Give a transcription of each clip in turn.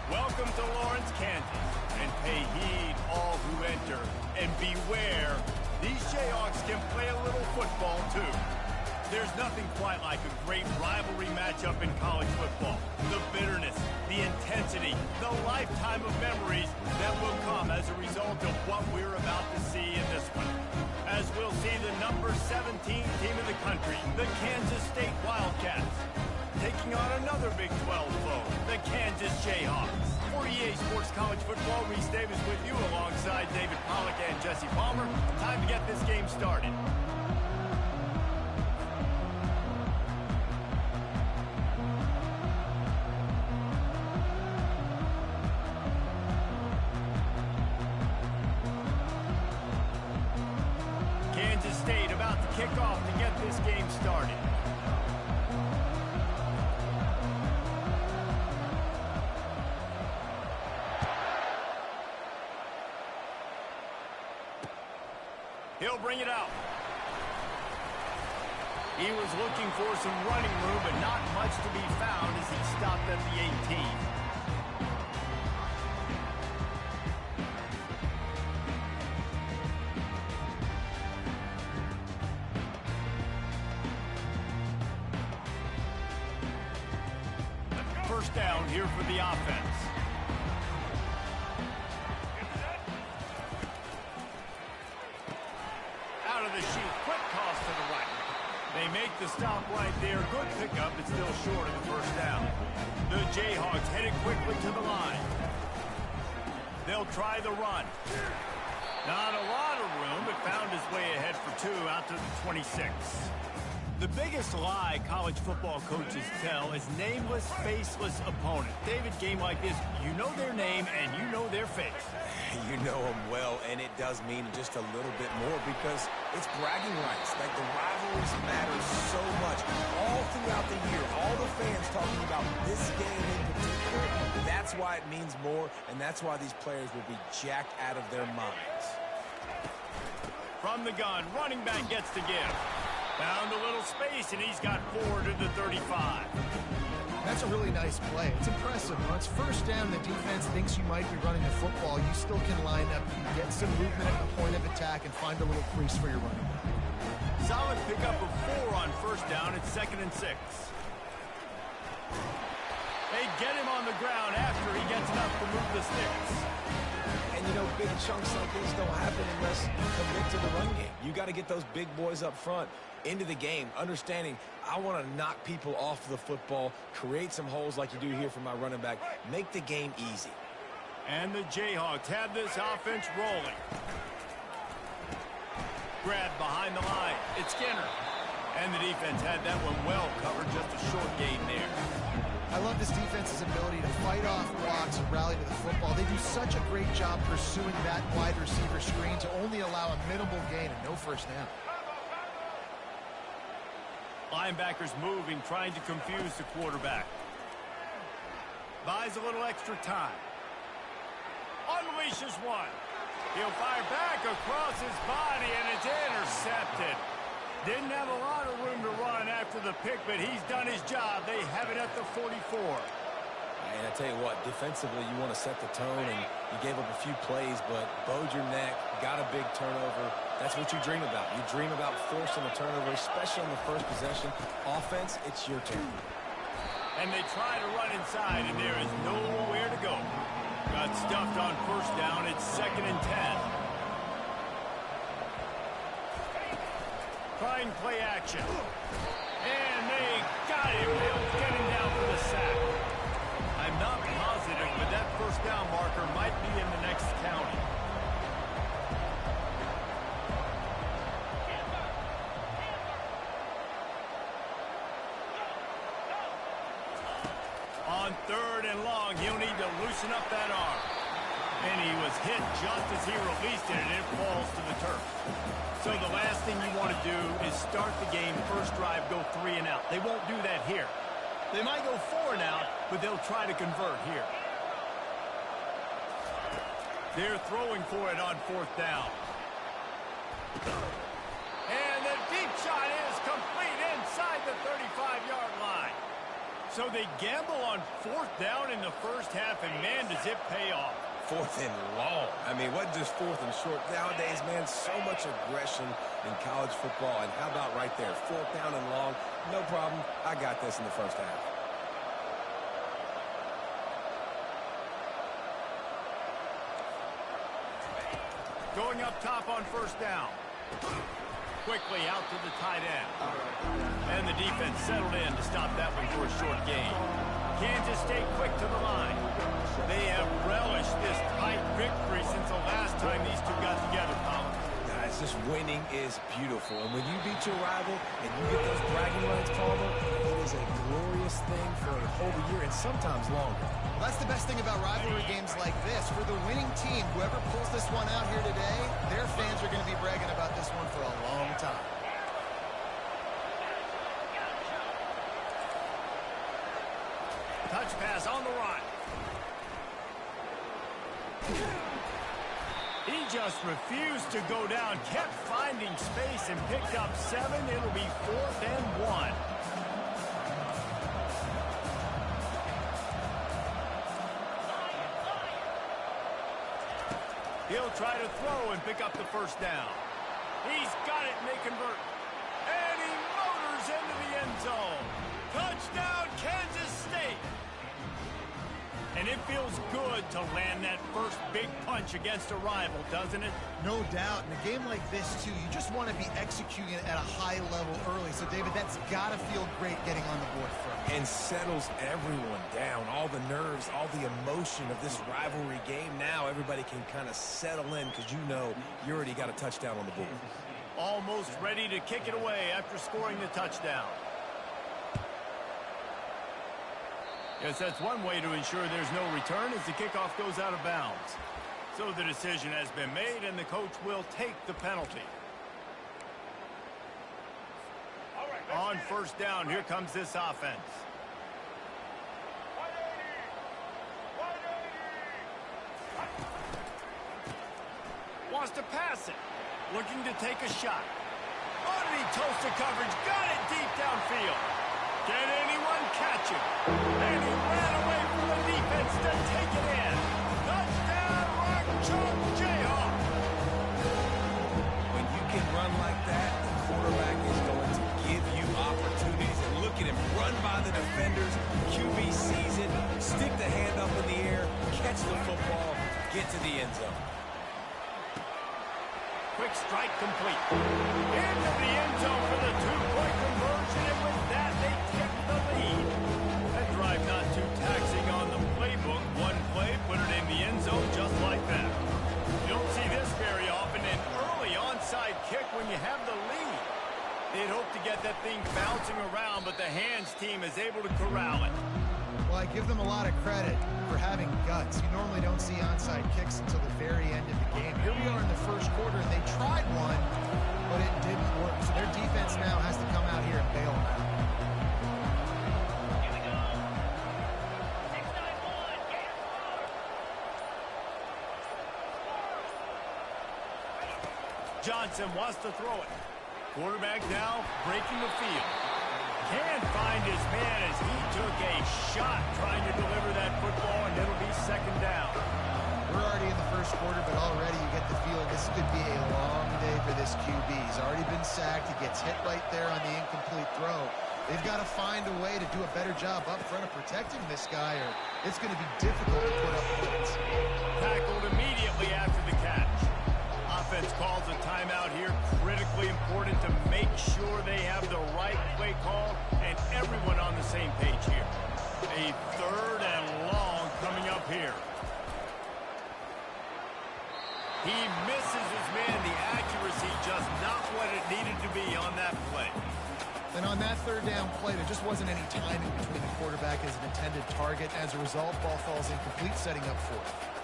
Welcome to Lawrence, Kansas, and pay heed all who enter, and beware, these Jayhawks can play a little football too. There's nothing quite like a great rivalry matchup in college football. The bitterness, the intensity, the lifetime of memories that will come as a result of what we're about to see in this one. As we'll see the number 17 team in the country, the Kansas State Wildcats, taking on another Big 12 foe, the Kansas Jayhawks. For EA Sports College Football, Reese Davis with you alongside David Pollack and Jesse Palmer. Time to get this game started. Kansas State about to kick off to get this game started. He'll bring it out. He was looking for some running room, but not much to be found as he stopped at the 18. First down here for the offense. Out of the chute, quick toss to the right. They make the stop right there. Good pickup, but still short of the first down. The Jayhawks headed quickly to the line. They'll try the run. Not a lot of room, but found his way ahead for two out to the 26. The biggest lie college football coaches tell is nameless, faceless opponent. David, game like this, you know their name and you know their face. You know them well, and it does mean just a little bit more because it's bragging rights. Like, the rivalries matter so much all throughout the year. All the fans talking about this game in particular, that's why it means more, and that's why these players will be jacked out of their minds. From the gun, running back gets to give. Found a little space, and he's got 4 to the 35. That's a really nice play. It's impressive. When it's first down, the defense thinks you might be running the football. You still can line up, get some movement at the point of attack, and find a little crease for your running back. Solid pickup of 4 on first down. It's 2nd and 6. They get him on the ground after he gets enough to move the sticks. And, you know, big chunks like this don't happen unless you commit to the run game. You got to get those big boys up front into the game, understanding I want to knock people off the football, create some holes like you do here for my running back, make the game easy. And the Jayhawks have this offense rolling. Grab behind the line. It's Skinner. And the defense had that one well covered, just a short gain there. I love this defense's ability to fight off blocks and rally to the football. They do such a great job pursuing that wide receiver screen to only allow a minimal gain and no first down. Linebackers moving, trying to confuse the quarterback. Buys a little extra time. Unleashes one. He'll fire back across his body, and it's intercepted. Didn't have a lot of room to run after the pick, but he's done his job. They have it at the 44. And I tell you what, defensively, you want to set the tone, and you gave up a few plays, but bowed your neck, got a big turnover. That's what you dream about. You dream about forcing a turnover, especially on the first possession. Offense, it's your turn. And they try to run inside, and there is nowhere to go. Got stuffed on first down. It's 2nd and 10. Trying play action. And they got him. They'll get him down for the sack. I'm not positive, but that first down marker might be in the next county. On 3rd and long, he'll need to loosen up that arm. And he was hit just as he released it, and it falls to the turf. So the last thing you want to do is start the game, first drive, go 3 and out. They won't do that here. They might go 4 and out, but they'll try to convert here. They're throwing for it on 4th down. And the deep shot is complete inside the 35-yard line. So they gamble on 4th down in the first half, and man, does it pay off. 4th and long. I mean, what just 4th and short? Nowadays, man, so much aggression in college football. And how about right there? 4th down and long. No problem. I got this in the first half. Going up top on 1st down. Quickly out to the tight end. And the defense settled in to stop that one for a short gain. Kansas stayed quick to the line. They have relished this tight victory since the last time these two got together, Tom. Guys, just winning is beautiful. And when you beat your rival and you get those bragging rights called, it is a glorious thing for a whole year and sometimes longer. Well, that's the best thing about rivalry games like this. For the winning team, whoever pulls this one out here today, their fans are going to be bragging about this one for a long time. Touch pass on the run. He just refused to go down, kept finding space and picked up 7. It'll be 4th and 1. He'll try to throw and pick up the first down. He's got it, and they convert. And he motors into the end zone. Touchdown, Kansas State. And it feels good to land that first big punch against a rival, doesn't it? No doubt. In a game like this, too, you just want to be executing it at a high level early. So, David, that's got to feel great getting on the board first. And settles everyone down. All the nerves, all the emotion of this rivalry game. Now everybody can kind of settle in because you know you already got a touchdown on the board. Almost ready to kick it away after scoring the touchdown. Yes, that's one way to ensure there's no return as the kickoff goes out of bounds. So the decision has been made, and the coach will take the penalty. On 1st down, here comes this offense. Wants to pass it. Looking to take a shot. Underneath toasted coverage. Got it deep downfield. Can anyone catch him? And he ran away from the defense to take it in. Touchdown, Rock Chalk Jayhawk. When you can run like that, the quarterback is going to give you opportunities. And look at him run by the defenders. QB sees it, stick the hand up in the air, catch the football, get to the end zone. Quick strike complete. Into the end zone for the 2-point conversion, and with that, they get the lead. That drive not too taxing on the playbook. One play, put it in the end zone just like that. You don't see this very often, an early onside kick when you have the lead. They'd hope to get that thing bouncing around, but the hands team is able to corral it. Well, I give them a lot of credit for having guts. You normally don't see onside kicks until the very end of the game. Here we are in the first quarter, and they tried one, but it didn't work. So their defense now has to come out here and bail them out. Johnson wants to throw it. Quarterback now breaking the field. Can't find his man as he took a shot trying to deliver that football, and it'll be 2nd down. We're already in the first quarter, but already you get the feeling this could be a long day for this QB. He's already been sacked. He gets hit right there on the incomplete throw. They've got to find a way to do a better job up front of protecting this guy, or it's going to be difficult to put up points. Tackled immediately after the catch. Offense defense calls a timeout here. Critically important to make sure they have the right play call and everyone on the same page here. A 3rd and long coming up here. He misses his man. The accuracy just not what it needed to be on that play. And on that 3rd down play, there just wasn't any timing between the quarterback and his intended target. As a result, ball falls incomplete, setting up 4th.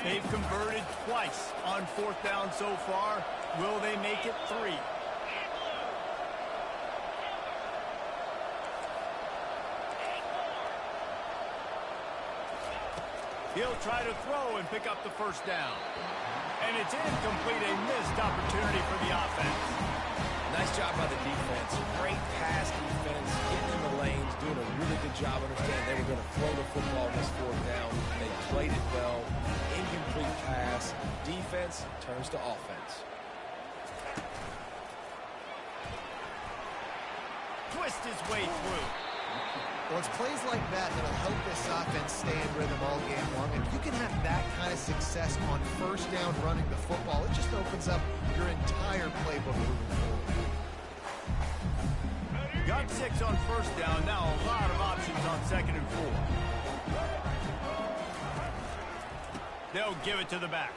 They've converted twice on 4th down so far. Will they make it 3? He'll try to throw and pick up the 1st down. And it's incomplete, a missed opportunity for the offense. Nice job by the defense. Great pass defense, getting in the lanes, doing a really good job understanding they were going to throw the football on this 4th down. They played it well. Incomplete pass. Defense turns to offense. Twist his way through. Well, it's plays like that that'll help this offense stay in rhythm all game long. If you can have that kind of success on 1st down running the football, it just opens up your entire playbook moving forward. Got 6 on 1st down. Now a lot of options on 2nd and 4. They'll give it to the back.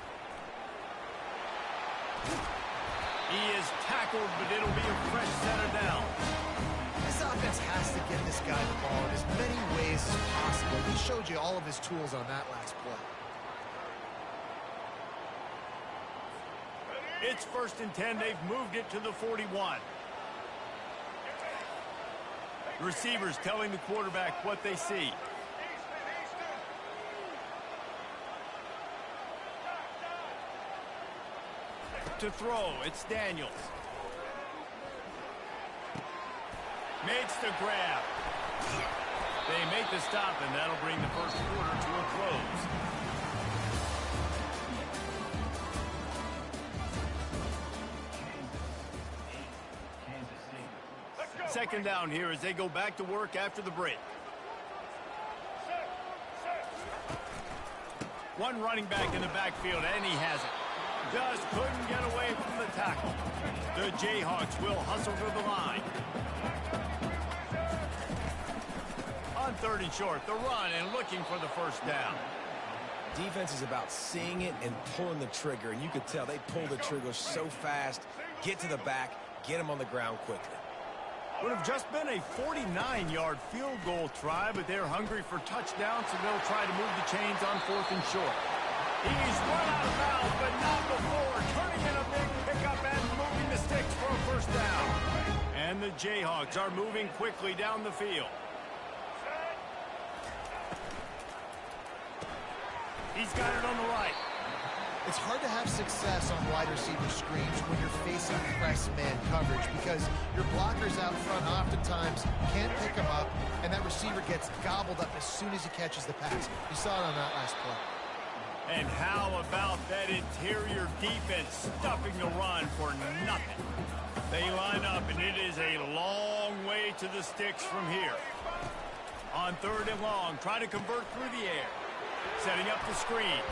He is tackled, but it'll be a fresh center down. This offense has to get this guy the ball in as many ways as possible. He showed you all of his tools on that last play. It's 1st and 10. They've moved it to the 41. The receivers telling the quarterback what they see. To throw, it's Daniels. Makes the grab. They make the stop, and that'll bring the 1st quarter to a close. Second down here as they go back to work after the break. One running back in the backfield, and he has it. Just couldn't get away from the tackle. The Jayhawks will hustle to the line. On 3rd and short, the run and looking for the 1st down. Defense is about seeing it and pulling the trigger, and you could tell they pull the trigger so fast, get to the back, get him on the ground quickly. Would have just been a 49-yard field goal try, but they're hungry for touchdowns, so they'll try to move the chains on 4th and short. He's run out of bounds, but not before turning in a big pickup and moving the sticks for a 1st down. And the Jayhawks are moving quickly down the field. He's got it on the right. It's hard to have success on wide receiver screens when you're facing press man coverage because your blockers out front oftentimes can't pick them up, and that receiver gets gobbled up as soon as he catches the pass. You saw it on that last play. And how about that interior defense stuffing the run for nothing? They line up, and it is a long way to the sticks from here. On 3rd and long, try to convert through the air. Setting up the screen.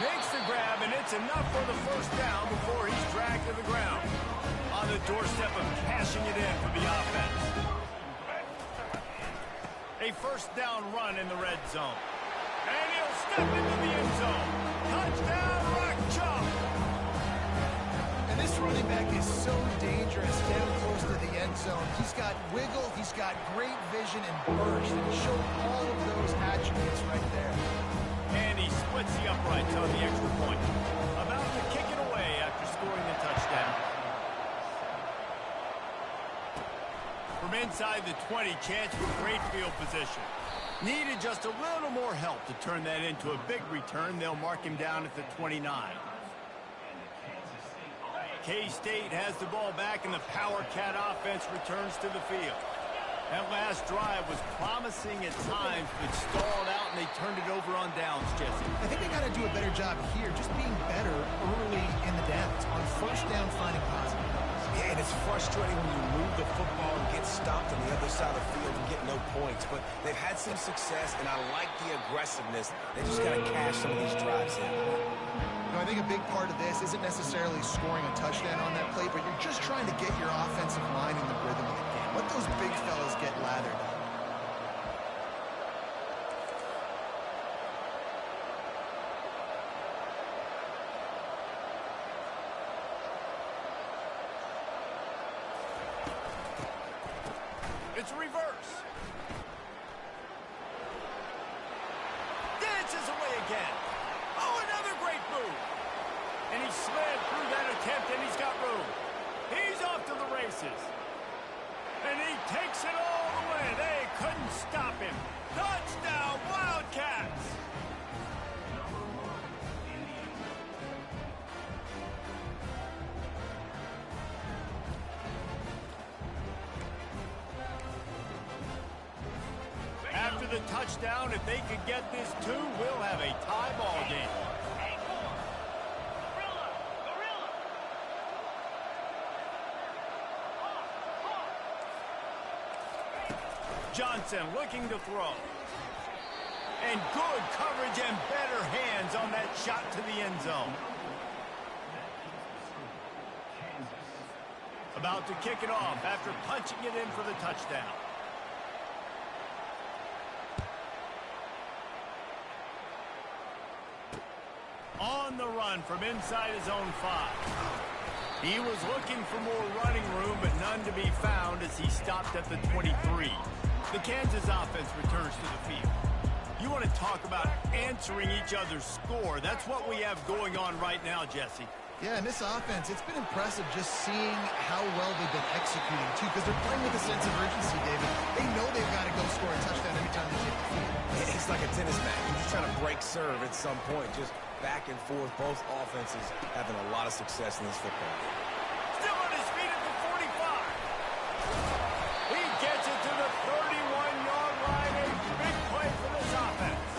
Makes the grab, and it's enough for the 1st down before he's dragged to the ground. On the doorstep of cashing it in for the offense. A 1st down run in the red zone. And he'll step into the end zone. Touchdown, Ncaa! And this running back is so dangerous down close to the end zone. He's got wiggle, he's got great vision and burst, and he showed all of those attributes right there. And he splits the uprights on the extra point. About to kick it away after scoring the touchdown. From inside the 20, chance for great field position. Needed just a little more help to turn that into a big return. They'll mark him down at the 29. K-State has the ball back, and the Power Cat offense returns to the field. That last drive was promising at times, but stalled out, and they turned it over on downs, Jesse. I think they got to do a better job here, just being better early in the downs. On 1st down, finding positive. Yeah, and it's frustrating when you move the football and get stopped on the other side of the field and get no points, but they've had some success, and I like the aggressiveness. They just got to cash some of these drives in. You know, I think a big part of this isn't necessarily scoring a touchdown on that play, but you're just trying to get your offensive line in the rhythm of the game. Let those big fellas get lathered up. It's a reverse. Dances away again. Oh, another great move. And he slid through that attempt, and he's got room. He's off to the races. And he takes it all the way. They couldn't stop him. Touchdown, Wildcats. After the touchdown, if they could get this too, we'll have a tie ball game. Johnson looking to throw. And good coverage and better hands on that shot to the end zone. About to kick it off after punching it in for the touchdown. On the run from inside his own 5. He was looking for more running room, but none to be found as he stopped at the 23. The Kansas offense returns to the field. You want to talk about answering each other's score. That's what we have going on right now, Jesse. Yeah, and this offense, it's been impressive just seeing how well they've been executing, too, because they're playing with a sense of urgency, David. They know they've got to go score a touchdown every time they take the field. It's like a tennis match. You're just trying to break serve at some point. Just back and forth. Both offenses having a lot of success in this football game. Still on his feet at the 45. He gets it to the 31-yard line. A big play for this offense.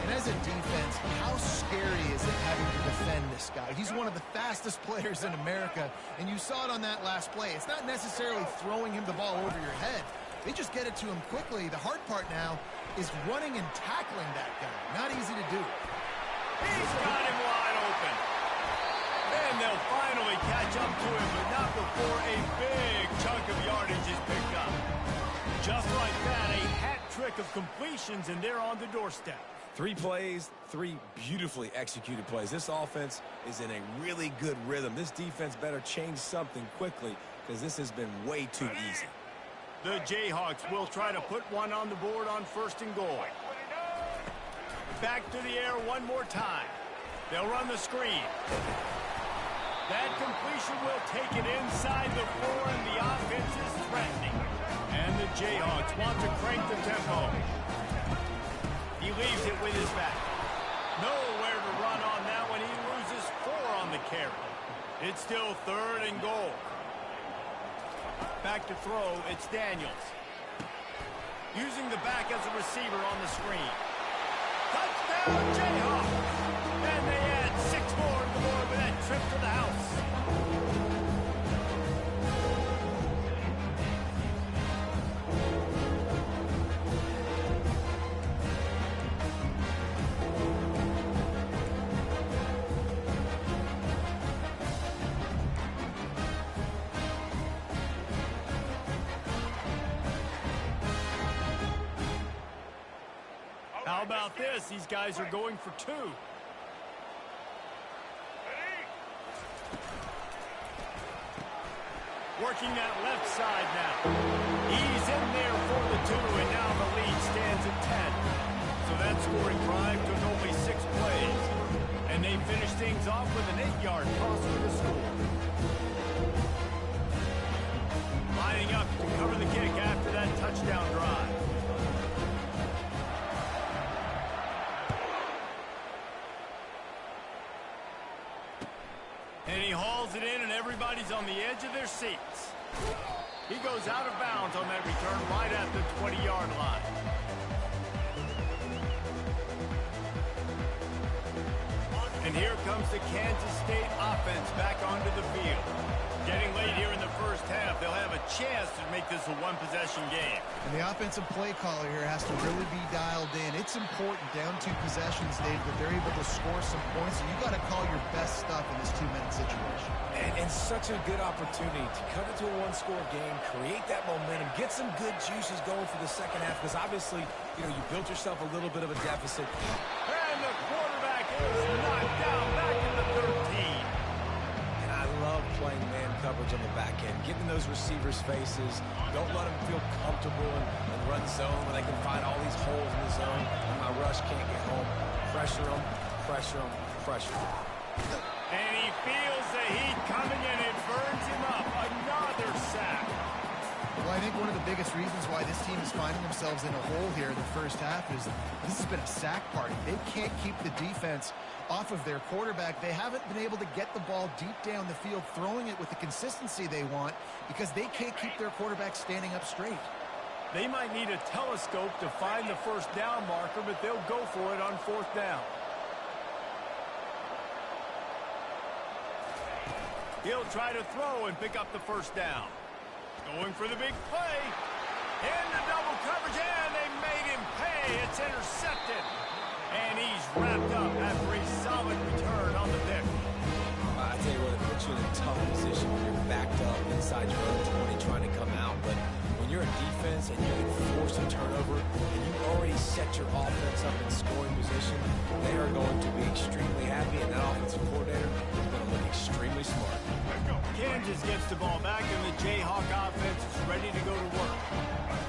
And as a defense, how scary is it having to defend this guy? He's one of the fastest players in America, and you saw it on that last play. It's not necessarily throwing him the ball over your head. They just get it to him quickly. The hard part now is running and tackling that guy. Not easy to do. He's got him wide open. And they'll finally catch up to him, but not before a big chunk of yardage is picked up. Just like that, a hat trick of completions, and they're on the doorstep. 3 plays, 3 beautifully executed plays. This offense is in a really good rhythm. This defense better change something quickly because this has been way too easy. The Jayhawks will try to put one on the board on 1st and goal. Back to the air one more time. They'll run the screen. That completion will take it inside the 4, and the offense is threatening. And the Jayhawks want to crank the tempo. He leaves it with his back. Nowhere to run on that one. He loses 4 on the carry. It's still 3rd and goal. Back to throw, it's Daniels. Using the back as a receiver on the screen. Touchdown, Jayhawks! And they add 6 more to the board with that trip to the house. How about this? These guys are going for 2. Working that left side now. He's in there for the 2, and now the lead stands at 10. So that scoring drive took only 6 plays. And they finish things off with an 8-yard toss for the score. Lining up to cover the kick after that touchdown drive. And he hauls it in, and everybody's on the edge of their seats. He goes out of bounds on that return right at the 20-yard line. And And here comes the Kansas State offense back onto the field. Getting late here in the first half, they'll have a chance to make this a one-possession game. And the offensive play caller here has to really be dialed in. It's important down 2 possessions, Dave, that they're able to score some points. And you got to call your best stuff in this 2-minute situation. And such a good opportunity to cut it to a one-score game, create that momentum, get some good juices going for the second half, because obviously, you built yourself a little bit of a deficit. And the quarterback is knocked down back in the 13. And I love playing man coverage on the back end, getting those receivers' faces. Don't let them feel comfortable and run zone where they can find all these holes in the zone, and my rush can't get home. Pressure them, pressure them, pressure them. And he feels the heat coming and it burns him up. Another sack. Well, I think one of the biggest reasons why this team is finding themselves in a hole here in the first half is this has been a sack party. They can't keep the defense off of their quarterback. They haven't been able to get the ball deep down the field, throwing it with the consistency they want, because they can't keep their quarterback standing up straight. They might need a telescope to find the first down marker, but they'll go for it on 4th down. He'll try to throw and pick up the first down. Going for the big play. Into double coverage, and they made him pay. It's intercepted. And he's wrapped up after a solid return on the pick. I tell you what, it puts you in a tough position when you're backed up inside your own 20 trying to come out. But when you're a defense and you get forced a turnover and you already set your offense up in scoring position, they are going to be extremely happy, and that offensive coordinator is going to look extremely smart. Kansas gets the ball back, and the Jayhawk offense is ready to go to work.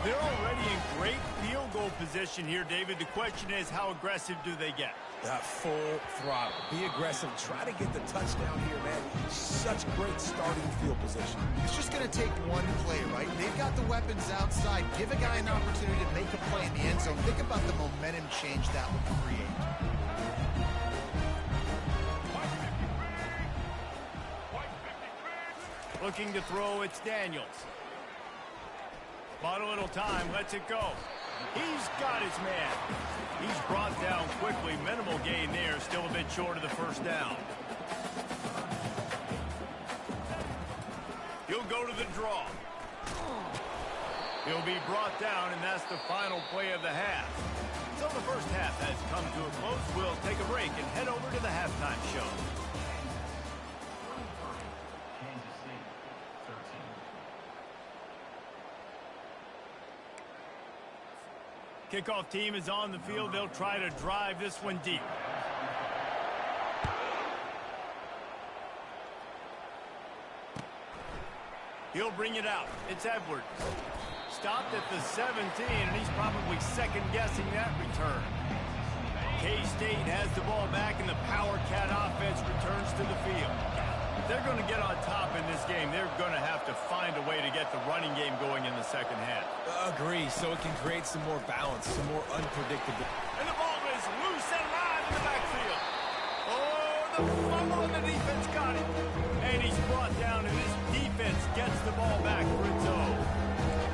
They're already in great field goal position here, David. The question is, how aggressive do they get? Full throttle. Be aggressive. Try to get the touchdown here, man. Such great starting field position. It's just going to take one play, right? They've got the weapons outside. Give a guy an opportunity to make a play in the end zone. Think about the momentum change that would create. Looking to throw, it's Daniels. Bought a little time, lets it go. He's got his man. He's brought down quickly. Minimal gain there, still a bit short of the first down. He'll go to the draw. He'll be brought down, and that's the final play of the half. So the first half has come to a close. We'll take a break and head over to the halftime show. Kickoff team is on the field. They'll try to drive this one deep. He'll bring it out. It's Edwards. Stopped at the 17, and he's probably second-guessing that return. K-State has the ball back, and the Power Cat offense returns to the field. If they're going to get on top in this game, they're going to have to find a way to get the running game going in the second half. Agree, so it can create some more balance, some more unpredictability. And the ball is loose and alive in the backfield. Oh, the fumble, and the defense got it. And he's brought down, and this defense gets the ball back for its own.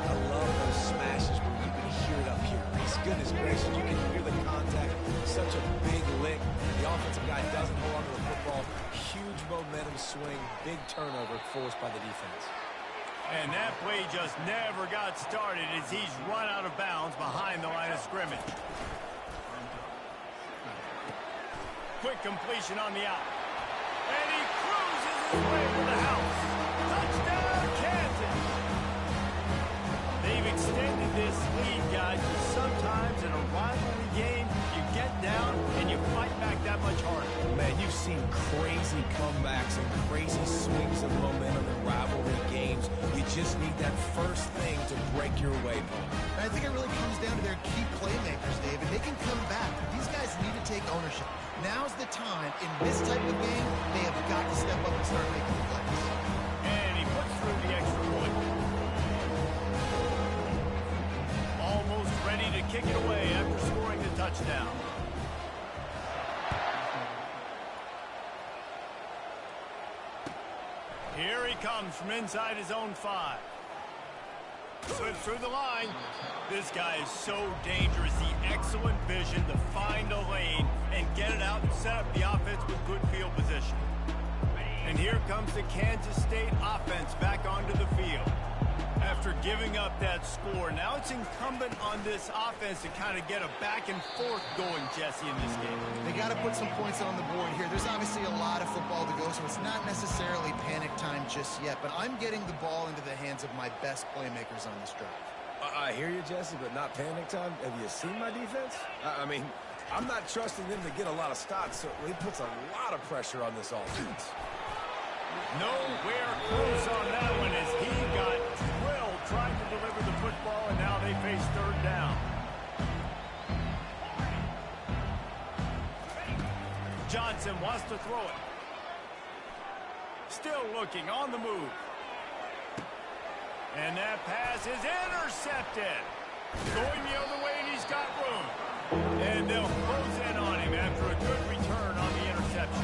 I love those smashes where you can hear it up here. Goodness gracious, you can hear the contact. Such a big lick. The offensive guy doesn't hold on to the football. Huge momentum swing. Big turnover forced by the defense. And that play just never got started as he's run out of bounds behind the line of scrimmage. Quick completion on the out. And he cruises his way to the house. Touchdown, Kansas! They've extended this lead, guys, but sometimes in a rivalry game, you get down and you fight back that much harder. Man, you've seen crazy comebacks and crazy swings of momentum in rivalry games. You just need that first thing to break your way, Paul. I think it really comes down to their key playmakers, David. They can come back. These guys need to take ownership. Now's the time. In this type of game, they have got to step up and start making plays. And he puts through the extra point. Almost ready to kick it away after scoring the touchdown. Here he comes from inside his own 5. Slips through the line. This guy is so dangerous. The excellent vision to find a lane and get it out and set up the offense with good field position. And here comes the Kansas State offense back onto the field. After giving up that score, now it's incumbent on this offense to kind of get a back and forth going, Jesse, in this game. They got to put some points on the board here. There's obviously a lot of football to go, so it's not necessarily panic time just yet, but I'm getting the ball into the hands of my best playmakers on this drive. I hear you, Jesse, but not panic time. Have you seen my defense? I mean, I'm not trusting them to get a lot of stops, so he puts a lot of pressure on this offense. Nowhere close on that one as he got drilled trying to deliver the football, and now they face third down. Johnson wants to throw it. Still looking on the move. And that pass is intercepted. Going the other way, and he's got room. And they'll close in on him after a good return on the interception.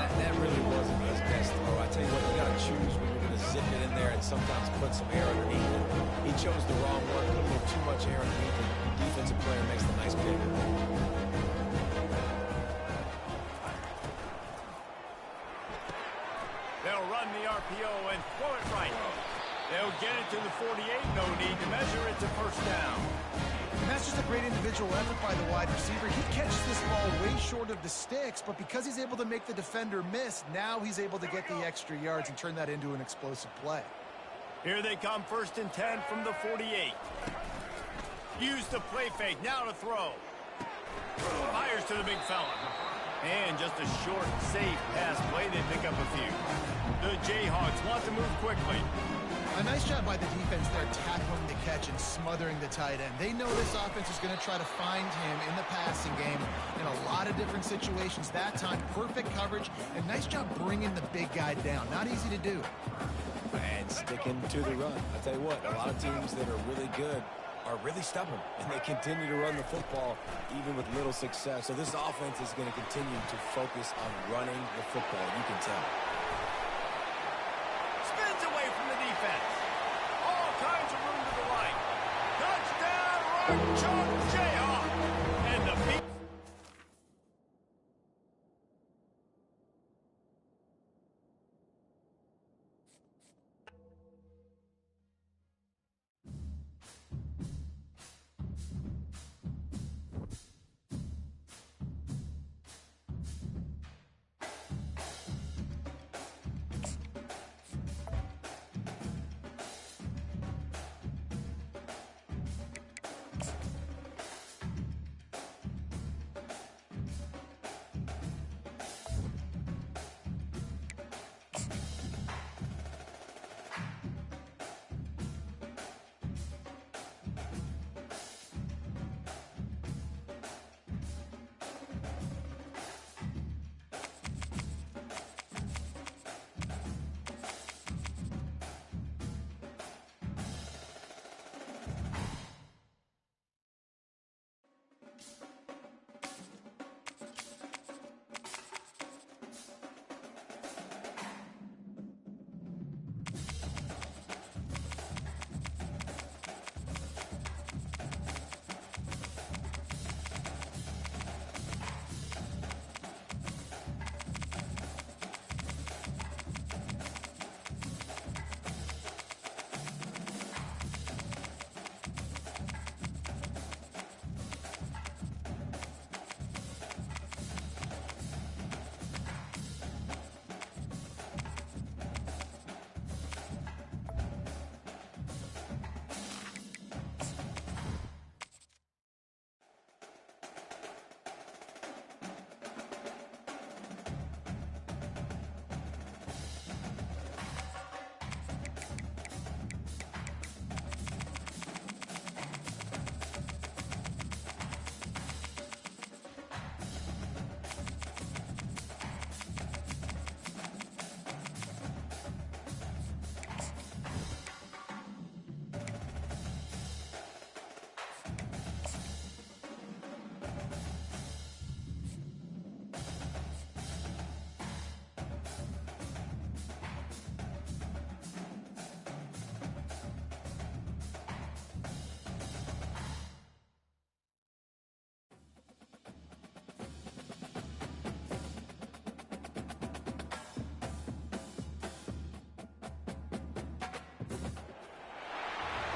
That really wasn't his best throw. I tell you what, you got to choose when you're going to zip it in there and sometimes put some air underneath it. He chose the wrong one, put a little too much air underneath it. The defensive player makes the nice pick. They'll run the RPO and throw it right. They'll get it to the 48. No need to measure it to first down. And that's just a great individual effort by the wide receiver. He catches this ball way short of the sticks, but because he's able to make the defender miss, now he's able to get the extra yards and turn that into an explosive play. Here they come, 1st and 10 from the 48. Use the play fake, now to throw. Fires to the big fella. And just a short, safe pass play, they pick up a few. The Jayhawks want to move quickly. A nice job by the defense there tackling the catch and smothering the tight end. They know this offense is going to try to find him in the passing game in a lot of different situations. That time, perfect coverage, and nice job bringing the big guy down. Not easy to do. And sticking to the run. I tell you what, a lot of teams that are really good are really stubborn, and they continue to run the football even with little success. So this offense is going to continue to focus on running the football. You can tell. Spins away from the defense. All kinds of room to the right. Touchdown, right chunk, Jayhawk. And the beat.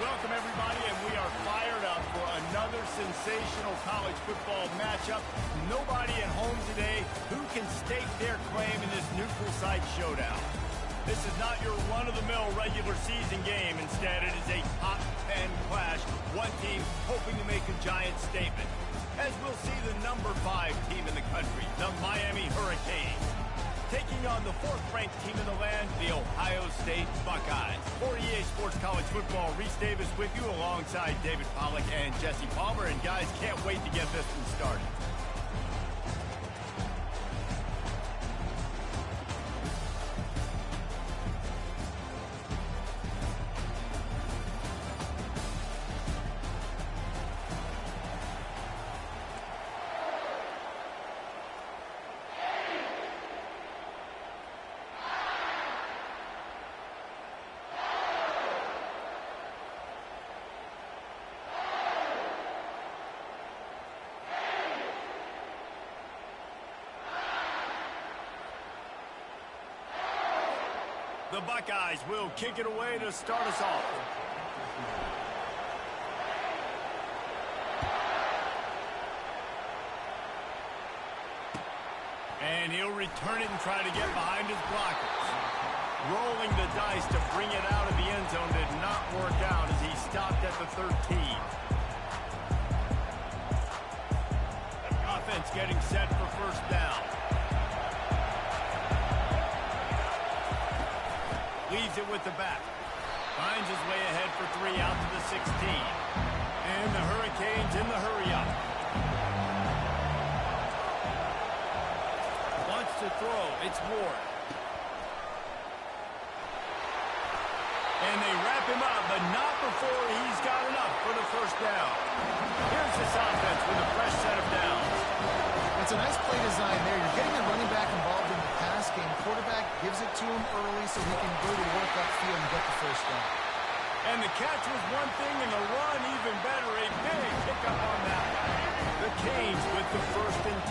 Welcome, everybody, and we are fired up for another sensational college football matchup. Nobody at home today who can stake their claim in this neutral site showdown. This is not your run-of-the-mill regular season game. Instead, it is a top 10 clash. One team hoping to make a giant statement. As we'll see the number 5 team in the country, the Miami Hurricanes, taking on the 4th-ranked team in the land, the Ohio State Buckeyes. For EA Sports College Football, Reese Davis with you alongside David Pollack and Jesse Palmer. And guys, can't wait to get this one started. The Buckeyes will kick it away to start us off. And he'll return it and try to get behind his blockers. Rolling the dice to bring it out of the end zone did not work out as he stopped at the 13. Offense getting set for first down. Leaves it with the back. Finds his way ahead for 3 out to the 16. And the Hurricanes in the hurry-up. Wants to throw. It's Ward. And they wrap him up, but not before he's got enough for the first down. Here's this offense with a fresh set of downs. It's a nice play design there. You're getting the running back involved in the pass game. Quarterback gives it to him early so he can go to work upfield and get the first down. And the catch was one thing, and the run even better. A big pickup on that one. The Canes with the 1st and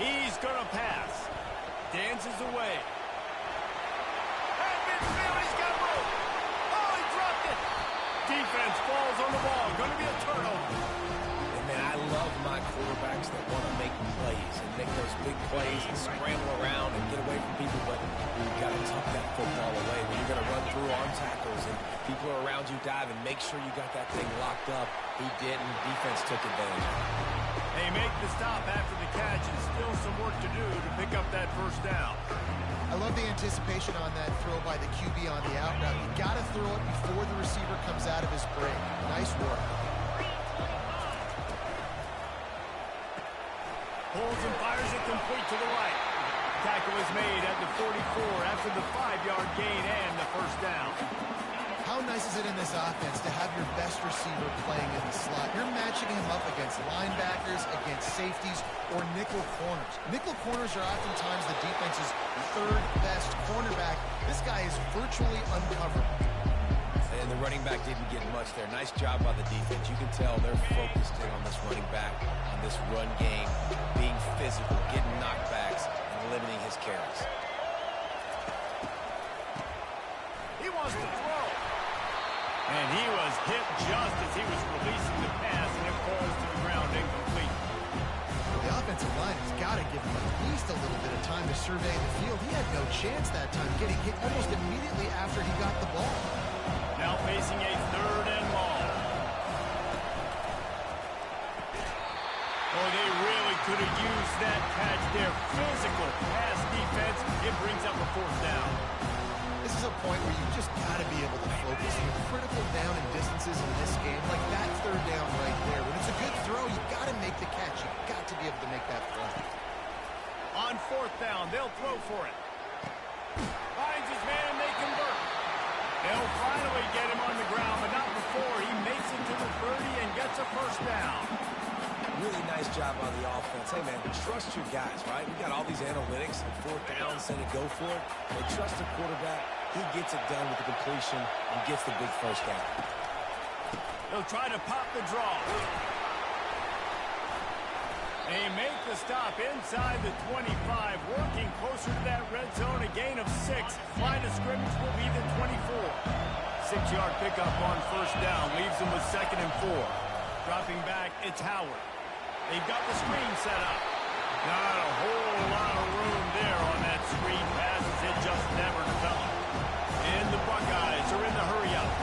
10. He's going to pass. Dances away. At midfield, he's got room. Oh, he dropped it. Defense falls on the ball. Going to be a turnover. And man, I love my quarterbacks that want to make plays and make those big plays and scramble around and get away from people, but you've got to tuck that football away. When you're going to run through arm tackles and people are around you diving, make sure you got that thing locked up. He did, and defense took advantage of it. They make the stop after the catch, and still some work to do to pick up that first down. I love the anticipation on that throw by the QB on the out route. You got to throw it before the receiver comes out of his break. Nice work. Pulls and fires it complete to the right. Tackle is made at the 44 after the 5-yard gain and the first down. How nice is it in this offense to have your best receiver playing in the slot? You're matching him up against linebackers, against safeties, or nickel corners. Nickel corners are oftentimes the defense's 3rd best cornerback. This guy is virtually uncoverable. And the running back didn't get much there. Nice job by the defense. You can tell they're focused in on this running back, on this run game, being physical, getting knockbacks, and limiting his carries. He wants to throw. And he was hit just as he was releasing the pass, and it falls to the ground incomplete. The offensive line has got to give him at least a little bit of time to survey the field. He had no chance that time, getting hit almost immediately after he got the ball. Now facing a 3rd and long. Oh, they really could have used that catch there. Physical pass defense. It brings up a 4th down. This is a point where you just got to be able to focus. Your critical down and distances in this game, like that 3rd down right there. When it's a good throw, you got to make the catch. You got to be able to make that throw. On 4th down, they'll throw for it. Finds his man, they convert. They'll finally get him on the ground, but not before he makes it to the 30 and gets a first down. Really nice job on the offense. Hey, man, trust your guys, right? We got all these analytics and 4th down, send it, go for it. But trust the quarterback. He gets it done with the completion and gets the big first down. They'll try to pop the draw. They make the stop inside the 25, working closer to that red zone, a gain of 6. Line of scrimmage will be the 24. 6-yard pickup on first down, leaves them with 2nd and 4. Dropping back, it's Howard. They've got the screen set up. Not a whole lot of room there on that screen pass as it just never developed. And the Buckeyes are in the hurry-up.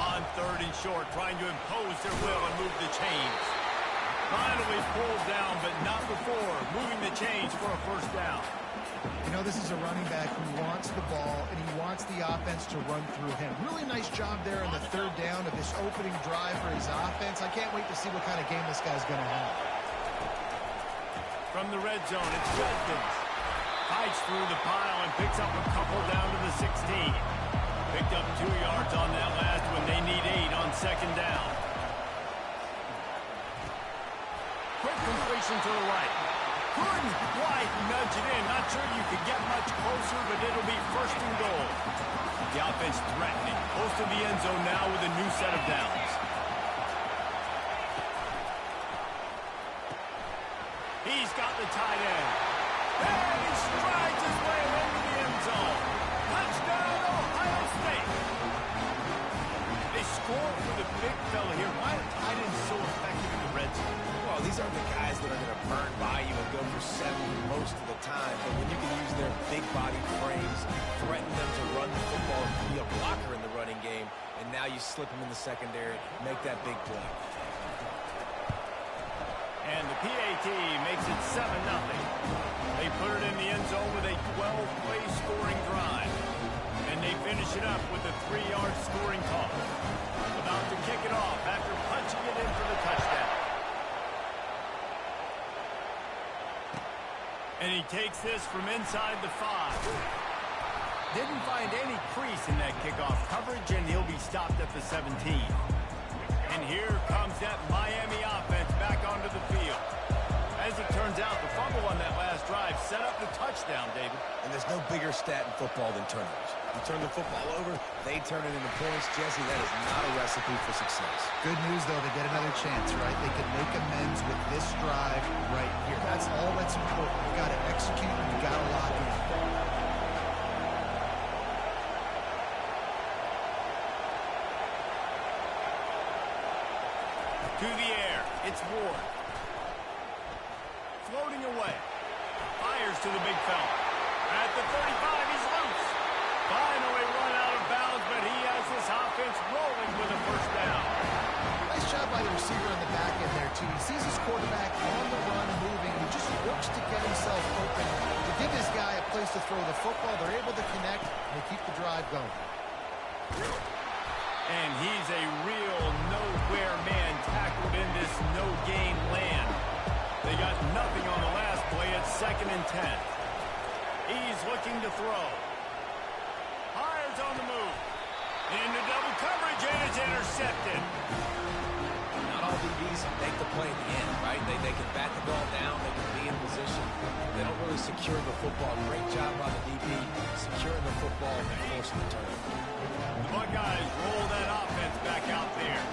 On 3rd and short, trying to impose their will and move the chains. Finally pulled down, but not before moving the chains for a first down. You know, this is a running back who wants the ball, and he wants the offense to run through him. Really nice job there on the 3rd down of this opening drive for his offense. I can't wait to see what kind of game this guy's going to have. From the red zone, it's Redskins. Fights through the pile and picks up a couple down to the 16. Picked up 2 yards on that last one. They need 8 on 2nd down. Quick completion to the right. Couldn't quite nudge it in. Not sure you could get much closer, but it'll be 1st and goal. The offense threatening. Close to the end zone now with a new set of downs. He's got the tight end. And he strides his way into the end zone. Touchdown, Ohio State. They score for the big fella here. Why are tight ends so effective in the red zone? Well, these aren't the guys that are going to burn by you and go for 70 most of the time. But when you can use their big body frames, threaten them to run the football, be a blocker in the running game, and now you slip them in the secondary, make that big play. And the PAT makes it 7-0. They put it in the end zone with a 12-play scoring drive. And they finish it up with a 3-yard scoring toss. About to kick it off after punching it in for the touchdown. And he takes this from inside the 5. Didn't find any crease in that kickoff coverage, and he'll be stopped at the 17. And here comes that Miami offense back onto the field. As it turns out, the fumble on that last drive set up the touchdown, David. And there's no bigger stat in football than turnovers. You turn the football over, they turn it into points. Jesse, that is not a recipe for success. Good news, though, they get another chance, right? They can make amends with this drive right here. That's all that's important. You got to execute and you got to lock in. To the air, it's Ward. Floating away. Fires to the big fella. At the 35, he's loose. Finally run out of bounds, but he has this offense rolling with a first down. Nice job by the receiver on the back end there, too. He sees his quarterback on the run moving. He just works to get himself open. To give this guy a place to throw the football, they're able to connect, and they keep the drive going. And he's a real nowhere man tackled in this no-gain land. They got nothing on the last play. It's 2nd and 10. He's looking to throw. Hires on the move. Into double coverage, and it's intercepted. Not all DBs make the play at the end, right? They can bat the ball down. They can be in position. They don't really secure the football. Great job by the DB securing the football and forcing the turnover. The Buckeyes roll that offense back out there.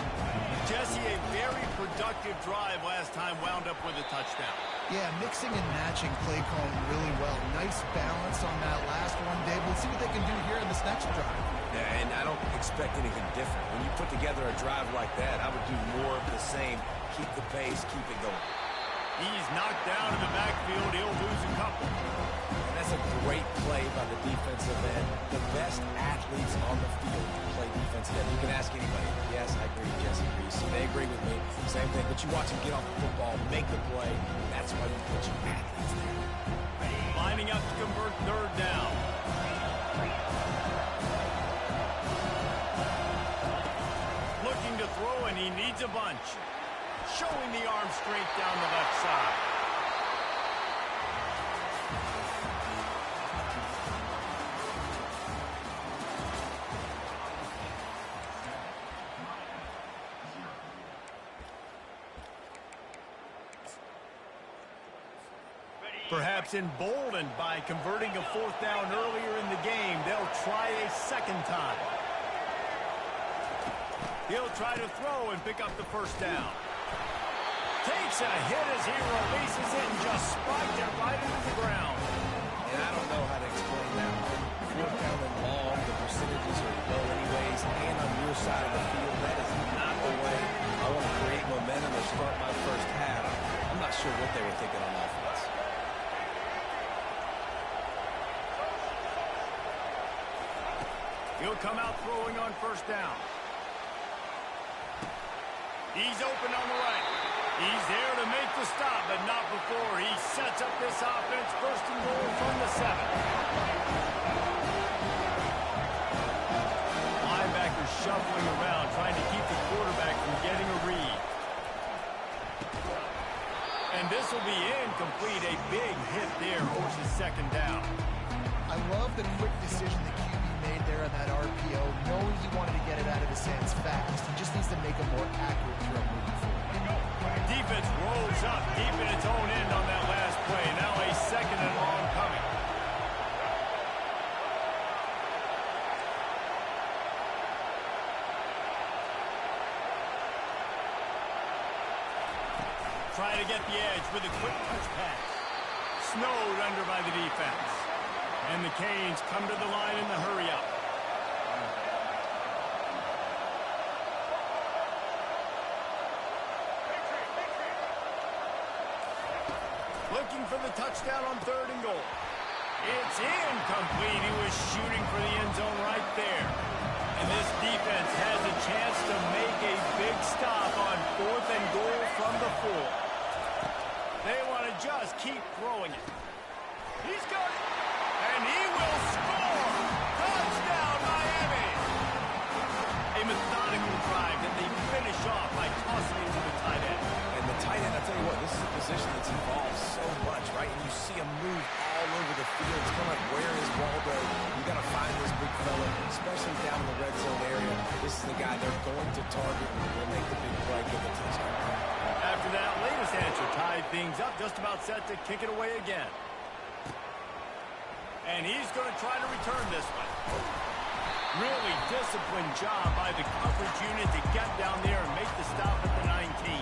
Jesse, a very productive drive last time, wound up with a touchdown. Yeah, mixing and matching play calling really well. Nice balance on that last one, Dave. Let's see what they can do here in this next drive. Yeah, and I don't expect anything different. When you put together a drive like that, I would do more of the same. Keep the pace, keep it going. He's knocked down in the backfield. He'll lose a couple. And that's a great play by the defensive end. The best athletes on the field play defensive end. You can ask anybody. Yes, I agree. Jesse agrees. They agree with me. Same thing. But you watch him get off the football, make the play. That's why you put your athletes there. Lining up to convert 3rd down. Looking to throw, and he needs a bunch. Showing the arm strength down the left side. Perhaps emboldened by converting a 4th down earlier in the game, they'll try a 2nd time. He'll try to throw and pick up the first down. Takes a hit as he releases it and just spiked it right into the ground. And I don't know how to explain that one. Fourth down and long, the percentages are low anyways, and on your side of the field, that is not the way I want to create momentum or start my first half. I'm not sure what they were thinking on offense. He'll come out throwing on first down. He's open on the right. He's there to make the stop, but not before he sets up this offense. First and goal from the 7. Linebackers shuffling around, trying to keep the quarterback from getting a read. And this will be incomplete. A big hit there forces second down. I love the quick decision the QB made there on that RPO, knowing he wanted to get it out of his hands fast. He just needs to make a more accurate throw moving forward. Defense rolls up deep in its own end on that last play. Now a second and long coming. Trying to get the edge with a quick touch pass. Snowed under by the defense. And the Canes come to the line in the hurry up. Looking for the touchdown on third and goal. It's incomplete. He was shooting for the end zone right there. And this defense has a chance to make a big stop on fourth and goal from the 4. They want to just keep throwing it. He's got it. And he will score. Touchdown, Miami. A methodical drive that they finish off by tossing it to the tight end. And the tight end, I'll tell you what, this is a position that's involved so much, right? And you see him move all over the field. It's kind of like, where is Waldo? You got to find this big fella, especially down in the red zone area. This is the guy they're going to target and will make the big play, get the touchdown. After that latest answer tied things up, just about set to kick it away again. And he's going to try to return this one. Really disciplined job by the coverage unit to get down there and make the stop at the 19.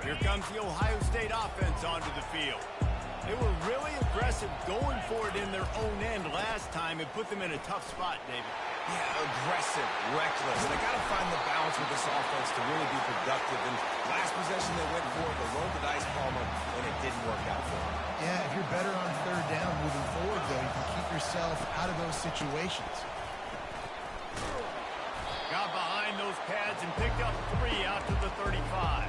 Here comes the Ohio State offense onto the field. They were really aggressive going for it in their own end last time. It put them in a tough spot, David. Yeah, aggressive, reckless. They got to find the balance with this offense to really be productive. And last possession they went for it, they rolled the dice, Palmer, and it didn't work out for them. Yeah, if you're better on third down moving forward, though, you can keep yourself out of those situations. Got behind those pads and picked up 3 out to the 35.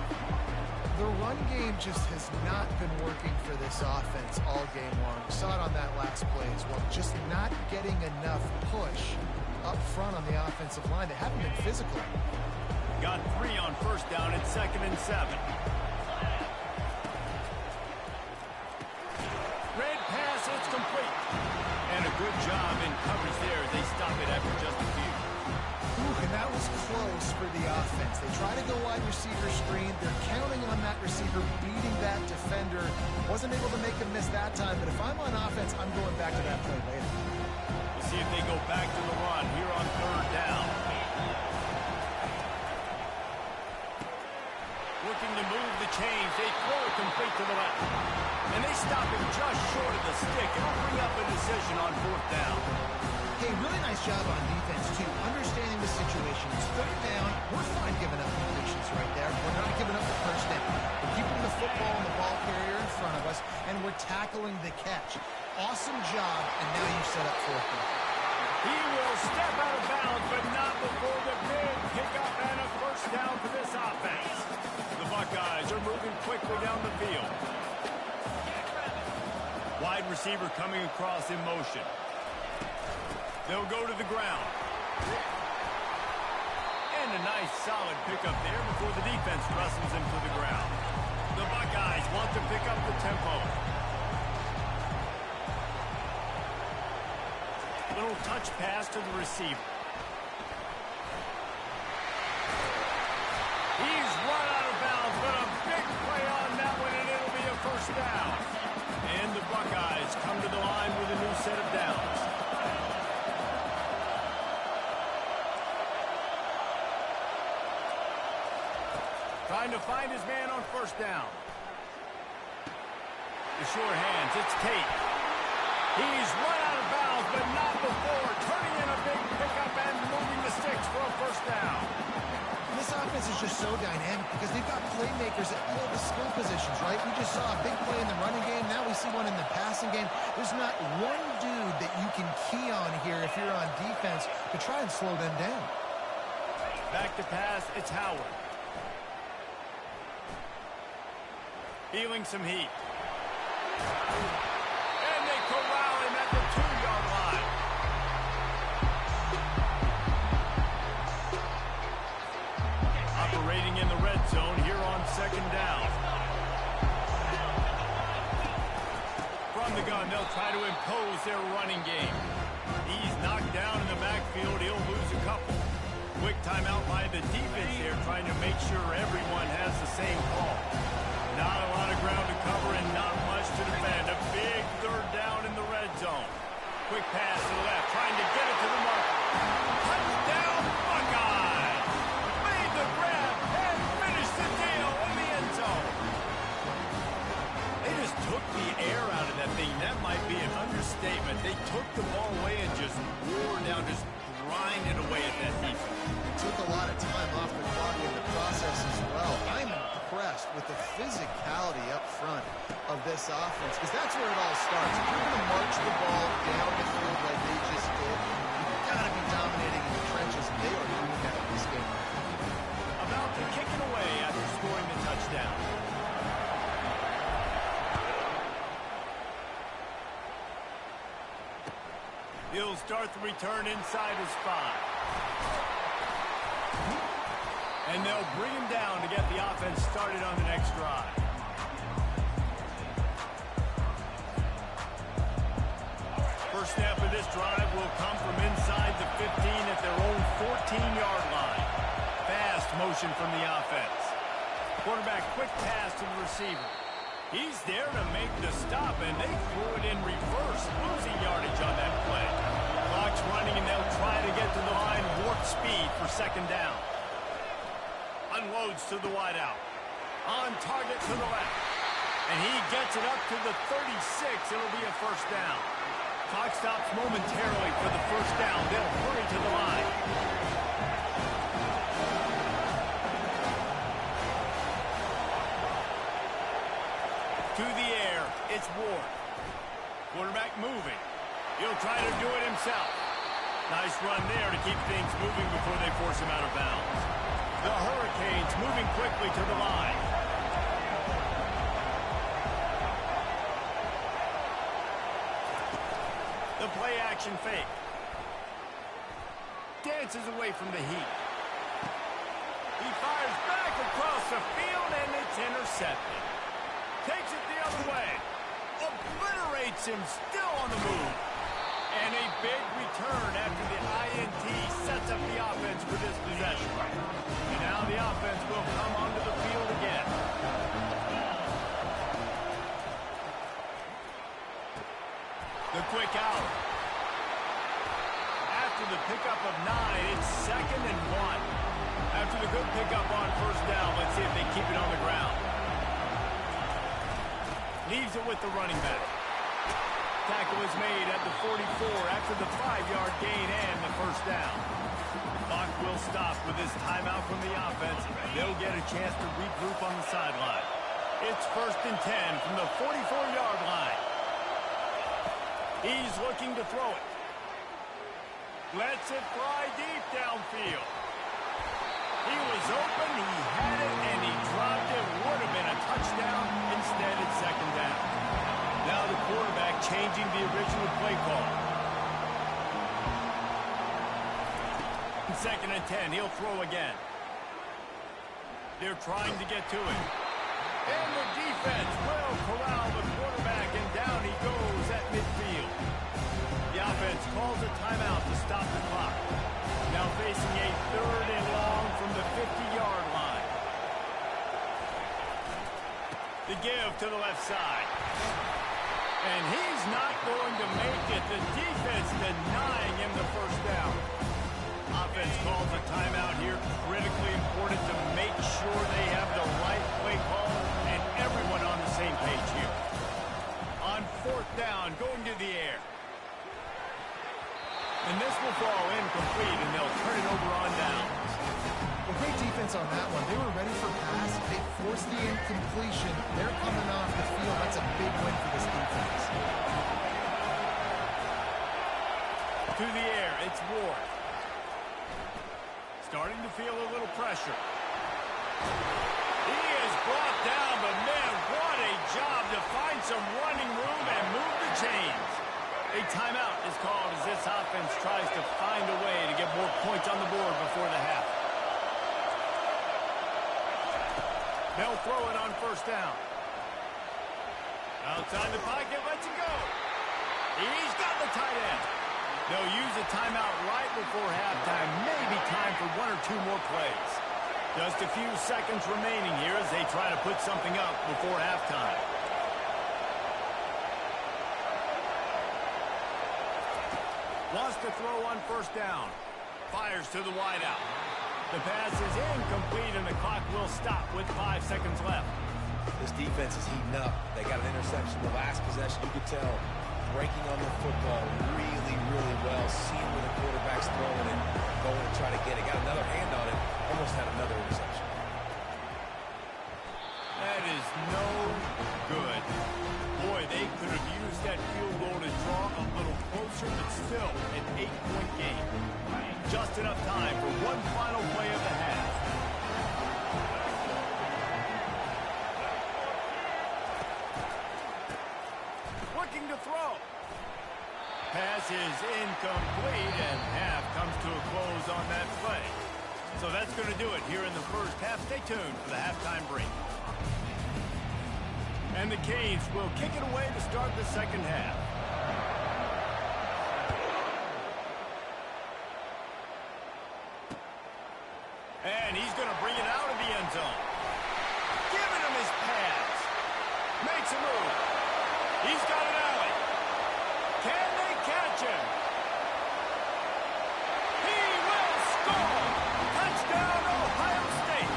The run game just has not been working for this offense all game long. We saw it on that last play as well. Just not getting enough push up front on the offensive line. They haven't been physical. Got 3 on first down at 2nd and 7. Red pass, it's complete. And a good job in coverage there as they stop it after just a few. And that was close for the offense. They try to go wide receiver screen. They're counting on that receiver beating that defender. Wasn't able to make him miss that time, but if I'm on offense, I'm going back to that play later. We'll see if they go back to the run here on third down. Looking to move the chains. They throw it complete to the left. And they stop him just short of the stick. It'll bring up a decision on fourth down. Hey, really nice job on defense, too. Understanding the situation. It's third down. We're fine giving up completions right there. We're not giving up the first down. We're keeping the football and the ball carrier in front of us, and we're tackling the catch. Awesome job, and now you set up fourth down. He will step out of bounds, but not before the big pickup and a first down for this offense. The Buckeyes are moving quickly down the field. Wide receiver coming across in motion. They'll go to the ground. And a nice solid pickup there before the defense wrestles him to the ground. The Buckeyes want to pick up the tempo. Little touch pass to the receiver. He's run out of bounds, but a big play on that one, and it'll be a first down. And the Buckeyes come to the line with a new set of downs. Trying to find his man on first down. The sure hands, it's Tate. He's run out of bounds, but not before turning in a big pickup and moving the sticks for a first down. This offense is just so dynamic because they've got playmakers at all the skill positions, right? We just saw a big play in the running game. Now we see one in the passing game. There's not one dude that you can key on here if you're on defense to try and slow them down. Back to pass, it's Howard. Feeling some heat. And they corral him at the 2-yard line. Operating in the red zone here on second down. From the gun, they'll try to impose their running game. He's knocked down in the backfield. He'll lose a couple. Quick timeout by the defense here, trying to make sure everyone has the same call. Not a lot of ground to cover and not much to defend. A big third down in the red zone. Quick pass to the left, trying to get it to the mark. Touchdown, Buckeyes! Made the grab and finished the deal in the end zone. They just took the air out of that thing. That might be an understatement. They took the ball away and just wore down, just grinded away at that defense. Took a lot of time off the clock in the process as well. I'm impressed with the physicality up front of this offense because that's where it all starts. If you're going to march the ball down the field like they just did, you've got to be dominating in the trenches, and they are doing that in this game. About to kick it away after scoring the touchdown. He'll start the return inside his 5. And they'll bring him down to get the offense started on the next drive. First snap of this drive will come from inside the 15 at their own 14-yard line. Fast motion from the offense. Quarterback quick pass to the receiver. He's there to make the stop, and they threw it in reverse, losing yardage on that play. Clock's running, and they'll try to get to the line warp speed for second down. Unloads to the wideout. On target to the left. And he gets it up to the 36. It'll be a first down. Clock stops momentarily for the first down. They'll hurry to the line. To the air, it's Ward. Quarterback moving. He'll try to do it himself. Nice run there to keep things moving before they force him out of bounds. The Hurricanes moving quickly to the line. The play action fake. Dances away from the heat. He fires back across the field, and it's intercepted. Takes it the other way. Obliterates him, still on the move. And a big return after the INT sets up the offense for this possession. And now the offense will come onto the field again. The quick out. After the pickup of 9, it's 2nd and 1. After the good pickup on first down, let's see if they keep it on the ground. Leaves it with the running back. Tackle is made at the 44 after the 5-yard gain and the first down. The clock will stop with this timeout from the offense. They'll get a chance to regroup on the sideline. It's 1st and 10 from the 44-yard line. He's looking to throw it. Lets it fly deep downfield. He was open, he had it, and he dropped it. Would have been a touchdown. Instead, it's 2nd down. Now the quarterback changing the original play call. 2nd and 10, he'll throw again. They're trying to get to it. And the defense will corral the quarterback, and down he goes at midfield. The offense calls a timeout to stop the clock. Now facing a 3rd and long from the 50-yard line. The give to the left side. And he's not going to make it. The defense denying him the first down. Offense calls a timeout here. Critically important to make sure they have the force the incompletion. They're coming off the field. That's a big win for this defense. To the air, it's Ward. Starting to feel a little pressure. He is brought down, but man, what a job to find some running room and move the chains. A timeout is called as this offense tries to find a way to get more points on the board before the half. They'll throw it on first down. Outside the pocket, lets it go. He's got the tight end. They'll use a timeout right before halftime. Maybe time for one or two more plays. Just a few seconds remaining here as they try to put something up before halftime. Wants to throw on first down. Fires to the wideout. The pass is incomplete and the clock will stop with 5 seconds left. This defense is heating up. They got an interception the last possession. You could tell breaking on the football really, really well. Seeing where the quarterback's throwing it, going to try to get it. Got another hand on it. Almost had another interception. That is no good. Boy, they could have used that field goal to draw a little closer, but still an 8-point game. Just enough time for one final play of the half. Looking to throw. Pass is incomplete, and half comes to a close on that play. So that's going to do it here in the first half. Stay tuned for the halftime break. And the Canes will kick it away to start the second half. And he's going to bring it out of the end zone. Giving him his pass. Makes a move. He's got an alley. Can they catch him? He will score. Touchdown, Ohio State.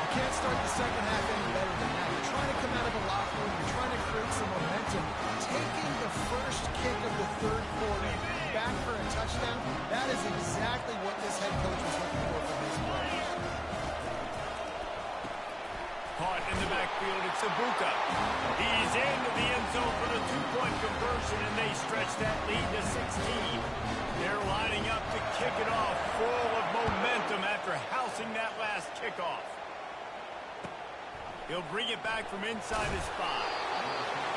You can't start the second half any better than that. You're trying to come out of the locker room. You're trying to create some momentum. Taking the first kick of the third quarter back for a touchdown, that is exactly what this head coach was looking for from his players. Caught in the backfield, it's Ibuka. He's into the end zone for the two-point conversion, and they stretch that lead to 16. They're lining up to kick it off, full of momentum after housing that last kickoff. He'll bring it back from inside his spot.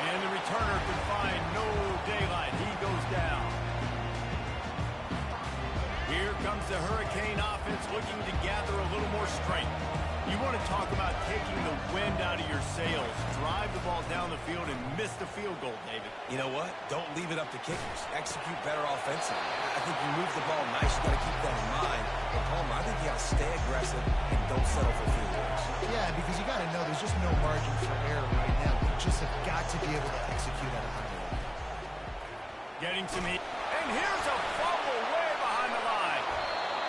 And the returner can find no daylight. He goes down. Here comes the Hurricane offense looking to gather a little more strength. You want to talk about taking the wind out of your sails. Drive the ball down the field and miss the field goal, David. You know what? Don't leave it up to kickers. Execute better offensively. I think you move the ball nice. You got to keep that in mind. But Palmer, I think you got to stay aggressive and don't settle for field goals. Yeah, because you got to know there's just no margin for error right now. You just have got to be able to execute at a high level. Getting some heat. And here's a fumble way behind the line.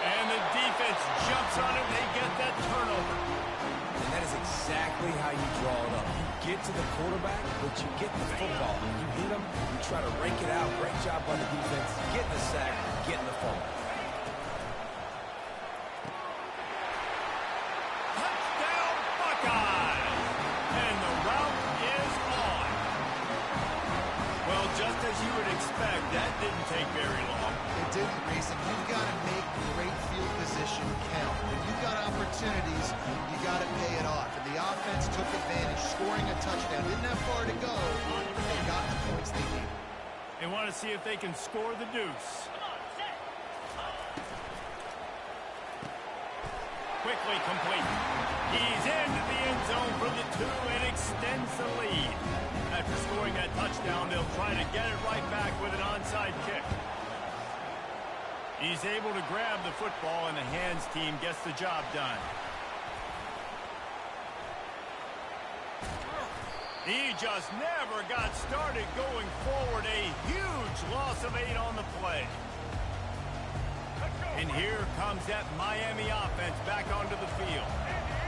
And the defense jumps on it. They get that turnover. And that is exactly how you draw it up. You get to the quarterback, but you get the football. You hit him, you try to rake it out. Great job by the defense. Getting the sack, getting the fumble. Touchdown, Buckeyes! And the route is on. Well, just as you would expect, that didn't take very long. It didn't, Grayson. You've got to make great field position count. When you've got opportunities, you got to pay it off. And the offense took advantage, scoring a touchdown. Didn't have far to go, but they got the points they needed. They want to see if they can score the deuce. Quickly complete. He's into the end zone for the two and extends the lead. After scoring that touchdown, they'll try to get it right back with an onside kick. He's able to grab the football, and the hands team gets the job done. He just never got started going forward. A huge loss of 8 on the play. And here comes that Miami offense back onto the field.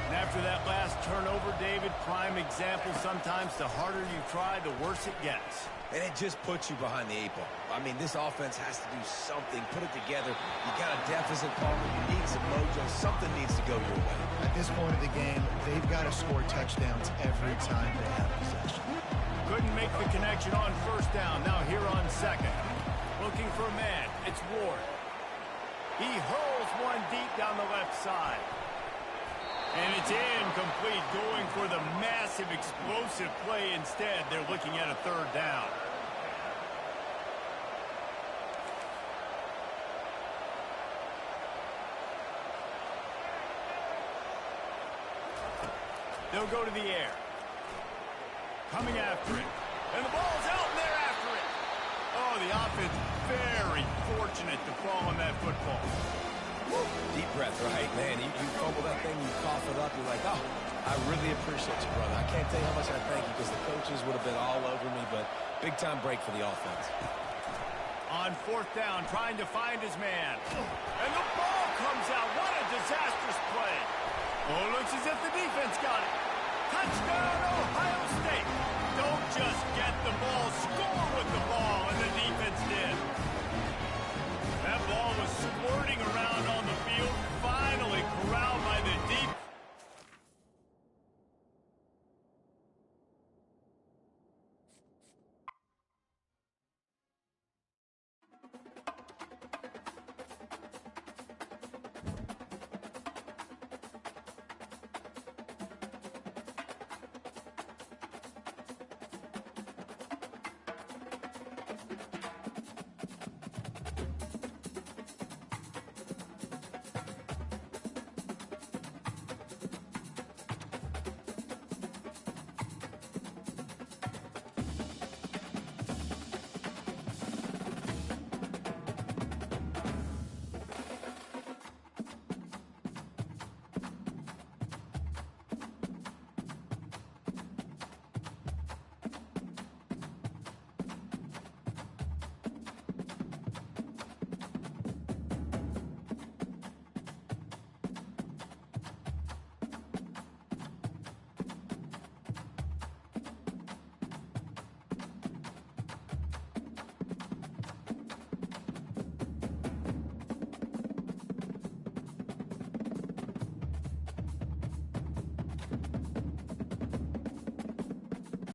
And after that last turnover, David, prime example, sometimes the harder you try, the worse it gets. And it just puts you behind the 8 ball. I mean, this offense has to do something, put it together. You got a deficit, Palmer. You need some mojo. Something needs to go your way. At this point, point of the game. They've got to score touchdowns every time they have possession. Couldn't make the connection on first down. Now here on second. Looking for a man. It's Ward. He hurls one deep down the left side. And it's incomplete, going for the massive explosive play instead. They're looking at a third down. They'll go to the air. Coming after it. And the ball's out, and they're after it. Oh, the offense very fortunate to fall on that football. Woo. Deep breath, right, man? You fumble that thing, you cough it up, you're like, oh, I really appreciate you, brother. I can't tell you how much I thank you because the coaches would have been all over me, but big-time break for the offense. On fourth down, trying to find his man. And the ball comes out. What a disastrous play. Oh, looks as if the defense got it. Touchdown, Ohio State. Don't just get the ball, score with the ball, and the defense did. That ball was squirting around on the field, finally